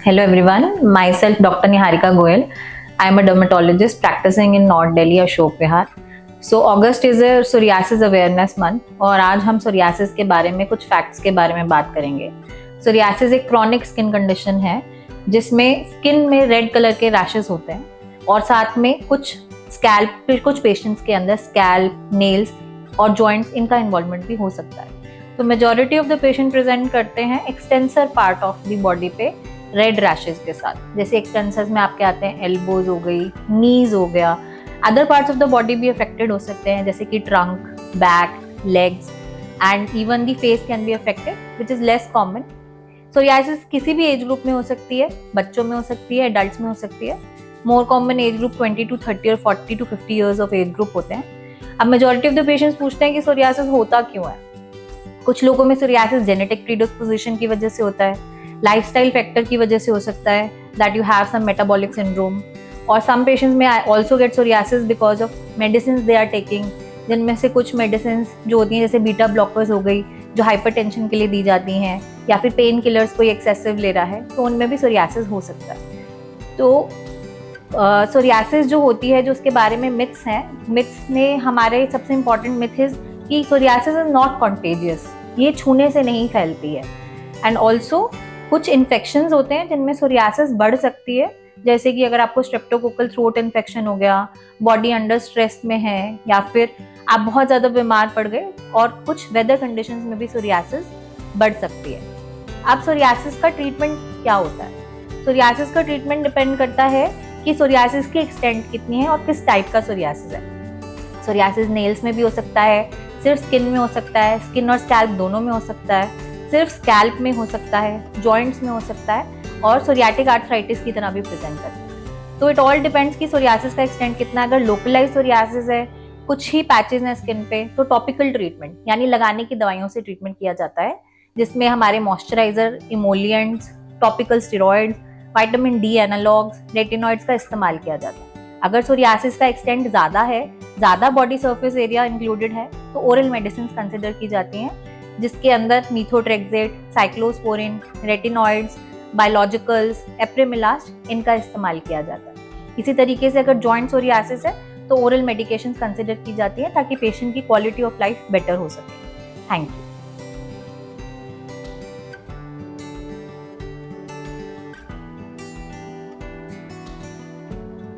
Hello everyone, myself Dr. Niharika Goyal. I am a dermatologist practicing in North Delhi, Ashok Vihar. So August is a psoriasis awareness month और आज हम psoriasis के बारे में कुछ facts के बारे में बात करेंगे. Psoriasis एक क्रॉनिक स्किन कंडीशन है जिसमें स्किन में रेड कलर के रैशेस होते हैं और साथ में कुछ पेशेंट्स के अंदर स्कैल्प, नेल्स और जॉइंट्स इनका इन्वॉल्वमेंट भी हो सकता है. तो majority of the patient present करते हैं extensor part of the body पे रेड रैशेस के साथ. जैसे एक्सटेंसर्स में आपके आते हैं एल्बोज हो गई, नीज हो गया. Other parts of the body भी अफेक्टेड हो सकते हैं जैसे कि trunk, back, legs and even the face can be affected which is less common. Psoriasis किसी भी एज ग्रुप में हो सकती है, बच्चों में हो सकती है, एडल्ट्स में हो सकती है. More common age group 20 to 30 और 40 to 50 years of age group होते हैं. अब मेजॉरिटी ऑफ द पेशेंट्स पूछते हैं कि सोरियासिस होता क्यों है. कुछ लोगों में सोरियासिस जेनेटिक प्रीडिस्पोजिशन की वजह से होता है, लाइफस्टाइल फैक्टर की वजह से हो सकता है, that you have some metabolic syndrome. और सम पेशेंट्स में also get psoriasis because of medicine they are taking, जिनमें से कुछ मेडिसिन जो होती हैं जैसे बीटा ब्लॉकर्स हो गई जो हाइपरटेंशन के लिए दी जाती हैं, या फिर पेन किलर्स कोई एक्सेसिव ले रहा है तो उनमें भी सोरियासिस हो सकता है. तो सोरियासिस जो होती है, जो उसके बारे में मिथ्स हैं, मिथ्स में हमारे सबसे इम्पॉर्टेंट मिथ इज कि सोरियासिस इज नॉट कॉन्टेजियस, ये छूने से नहीं फैलती है. एंड ऑल्सो कुछ इन्फेक्शंस होते हैं जिनमें सोरियासिस बढ़ सकती है, जैसे कि अगर आपको स्ट्रेप्टोकोकल थ्रोट इन्फेक्शन हो गया, बॉडी अंडर स्ट्रेस में है, या फिर आप बहुत ज़्यादा बीमार पड़ गए, और कुछ वेदर कंडीशंस में भी सोरियासिस बढ़ सकती है. अब सोरियासिस का ट्रीटमेंट क्या होता है? सोरियासिस का ट्रीटमेंट डिपेंड करता है कि सोरियासिस की एक्सटेंट कितनी है और किस टाइप का सोरियासिस है. सोरियासिस नेल्स में भी हो सकता है, सिर्फ स्किन में हो सकता है, स्किन और स्कैल्प दोनों में हो सकता है, सिर्फ स्कैल्प में हो सकता है, जॉइंट्स में हो सकता है, और सोरियाटिक आर्थराइटिस की तरह भी प्रेजेंट करता है. तो इट ऑल डिपेंड्स कि सोरियासिस का एक्सटेंट कितना है. अगर लोकलाइज सोरियासिस है, कुछ ही पैचेस हैं स्किन पे, तो टॉपिकल ट्रीटमेंट यानी लगाने की दवाइयों से ट्रीटमेंट किया जाता है, जिसमें हमारे moisturiser, emollients, topical steroids, vitamin D analogues, retinoids का इस्तेमाल किया जाता है. अगर सोरियासिस का एक्सटेंट ज़्यादा है, ज़्यादा बॉडी सर्फेस एरिया इंक्लूडेड है, तो ओरल मेडिसिन कंसिडर की जाती हैं, जिसके अंदर मीथोट्रेक्सेट, साइक्लोस्पोरिन, रेटिनॉइड्स, बायोलॉजिकल्स, एप्रेमिलास्ट इनका इस्तेमाल किया जाता है. इसी तरीके से अगर जॉइंट सोरियासिस है तो ओरल मेडिकेशन कंसिडर की जाती है ताकि पेशेंट की क्वालिटी ऑफ लाइफ बेटर हो सके. Thank you.